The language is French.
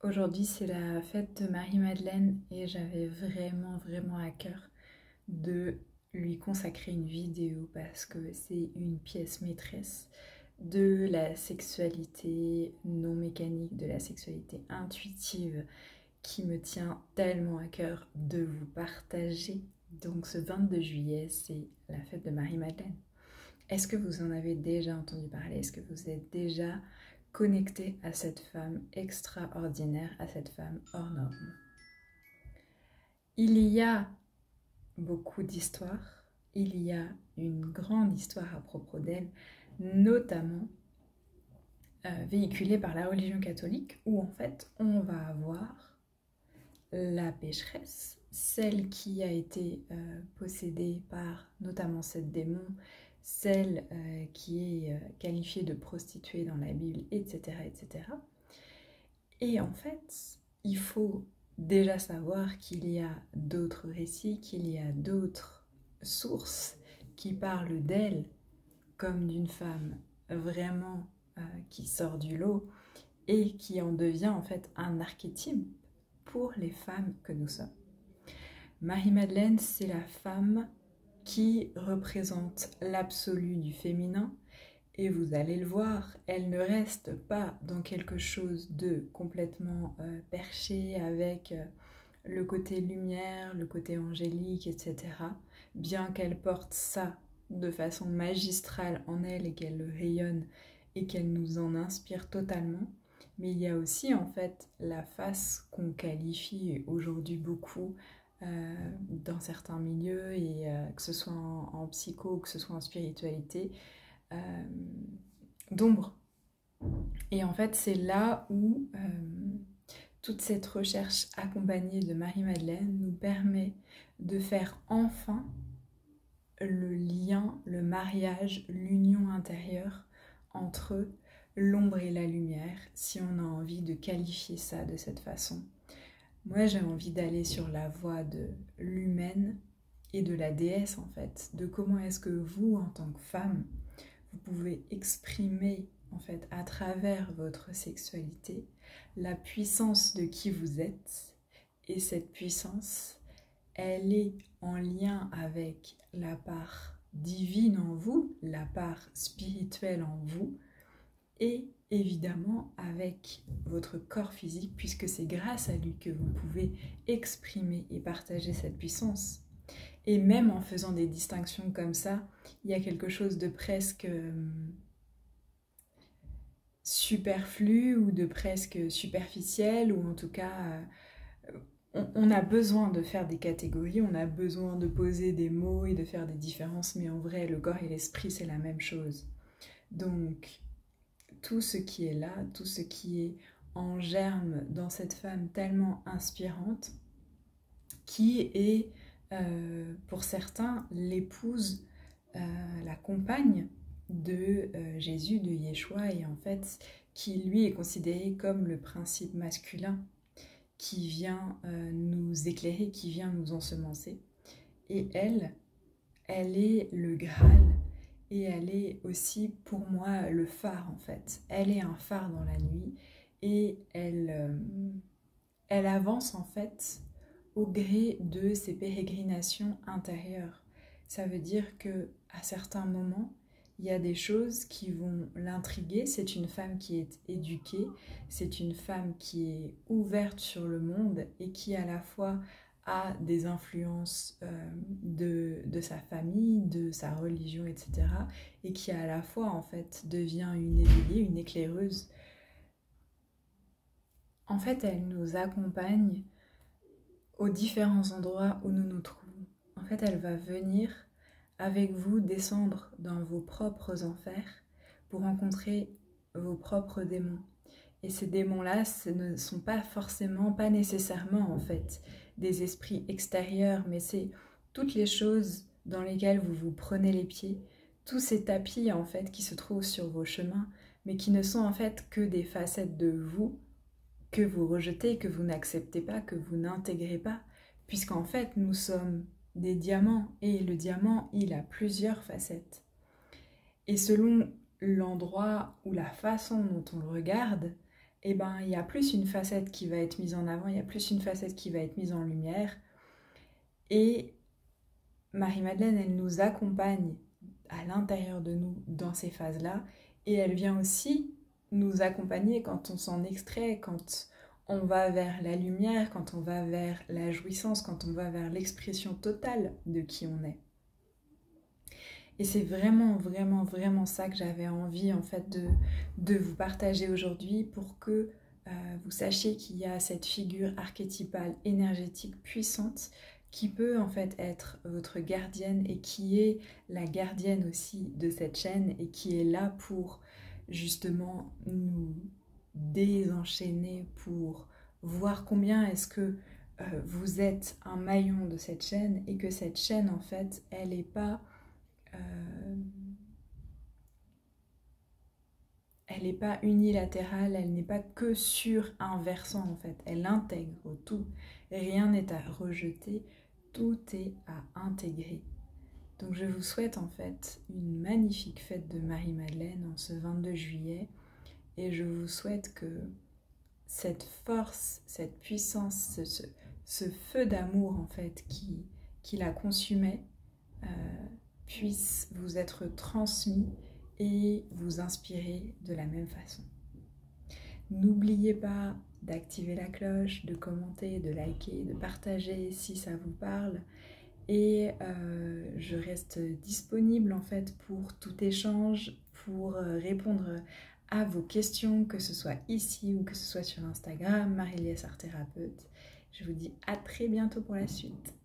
Aujourd'hui, c'est la fête de Marie-Madeleine et j'avais vraiment à cœur de lui consacrer une vidéo parce que c'est une pièce maîtresse de la sexualité non mécanique, de la sexualité intuitive qui me tient tellement à cœur de vous partager. Donc ce 22 juillet, c'est la fête de Marie-Madeleine. Est-ce que vous en avez déjà entendu parler? Est-ce que vous êtes déjà connecté à cette femme extraordinaire, à cette femme hors norme? Il y a beaucoup d'histoires, il y a une grande histoire à propos d'elle, notamment véhiculée par la religion catholique, où en fait on va avoir la pécheresse, celle qui a été possédée par notamment cette démon, celle qui est qualifiée de prostituée dans la Bible, etc., etc. Et en fait, il faut déjà savoir qu'il y a d'autres récits, qu'il y a d'autres sources qui parlent d'elle comme d'une femme vraiment qui sort du lot et qui en devient en fait un archétype pour les femmes que nous sommes. Marie-Madeleine, c'est la femme qui représente l'absolu du féminin. Et vous allez le voir, elle ne reste pas dans quelque chose de complètement perché avec le côté lumière, le côté angélique, etc. Bien qu'elle porte ça de façon magistrale en elle et qu'elle le rayonne et qu'elle nous en inspire totalement. Mais il y a aussi en fait la face qu'on qualifie aujourd'hui beaucoup dans certains milieux, et que ce soit en psycho, que ce soit en spiritualité, euh, d'ombre. Et en fait, c'est là où toute cette recherche accompagnée de Marie-Madeleine nous permet de faire enfin le lien, le mariage, l'union intérieure entre l'ombre et la lumière, si on a envie de qualifier ça de cette façon. Moi, j'ai envie d'aller sur la voie de l'humaine et de la déesse, en fait, de comment est-ce que vous, en tant que femme, vous pouvez exprimer, en fait, à travers votre sexualité, la puissance de qui vous êtes. Et cette puissance, elle est en lien avec la part divine en vous, la part spirituelle en vous, et évidemment avec votre corps physique, puisque c'est grâce à lui que vous pouvez exprimer et partager cette puissance. Et même en faisant des distinctions comme ça, il y a quelque chose de presque superflu ou de presque superficiel, ou en tout cas, on a besoin de faire des catégories, on a besoin de poser des mots et de faire des différences, mais en vrai, le corps et l'esprit, c'est la même chose. Donc, tout ce qui est là, tout ce qui est en germe dans cette femme tellement inspirante, qui est pour certains l'épouse, la compagne de Jésus, de Yeshua, et en fait qui lui est considéré comme le principe masculin qui vient nous éclairer, qui vient nous ensemencer. Et elle est le Graal, et elle est aussi pour moi le phare en fait. Elle est un phare dans la nuit, et elle avance en fait au gré de ses pérégrinations intérieures. Ça veut dire que à certains moments, il y a des choses qui vont l'intriguer. C'est une femme qui est éduquée, c'est une femme qui est ouverte sur le monde et qui à la fois a des influences de sa famille, de sa religion, etc. Et qui à la fois en fait devient une éveillée, une éclaireuse. En fait, elle nous accompagne aux différents endroits où nous nous trouvons. En fait, elle va venir avec vous descendre dans vos propres enfers pour rencontrer vos propres démons. Et ces démons-là, ce ne sont pas forcément, pas nécessairement en fait, des esprits extérieurs, mais c'est toutes les choses dans lesquelles vous vous prenez les pieds, tous ces tapis en fait qui se trouvent sur vos chemins, mais qui ne sont en fait que des facettes de vous que vous rejetez, que vous n'acceptez pas, que vous n'intégrez pas, puisqu'en fait nous sommes des diamants, et le diamant il a plusieurs facettes. Et selon l'endroit ou la façon dont on le regarde, eh ben, il y a plus une facette qui va être mise en avant, il y a plus une facette qui va être mise en lumière. Et Marie-Madeleine, elle nous accompagne à l'intérieur de nous dans ces phases-là. Et elle vient aussi nous accompagner quand on s'en extrait, quand on va vers la lumière, quand on va vers la jouissance, quand on va vers l'expression totale de qui on est. Et c'est vraiment, vraiment, vraiment ça que j'avais envie en fait de vous partager aujourd'hui pour que vous sachiez qu'il y a cette figure archétypale énergétique puissante qui peut en fait être votre gardienne et qui est la gardienne aussi de cette chaîne et qui est là pour justement nous désenchaîner, pour voir combien est-ce que vous êtes un maillon de cette chaîne et que cette chaîne en fait elle n'est pas elle n'est pas unilatérale, elle n'est pas que sur un versant en fait, elle intègre tout, rien n'est à rejeter, tout est à intégrer. Donc je vous souhaite en fait une magnifique fête de Marie-Madeleine en ce 22 juillet et je vous souhaite que cette force, cette puissance, ce feu d'amour en fait qui la consumait puisse vous être transmis et vous inspirer de la même façon. N'oubliez pas d'activer la cloche, de commenter, de liker, de partager si ça vous parle. Et je reste disponible en fait pour tout échange, pour répondre à vos questions, que ce soit ici ou que ce soit sur Instagram, Marie-Liesse Art Thérapeute. Je vous dis à très bientôt pour la suite.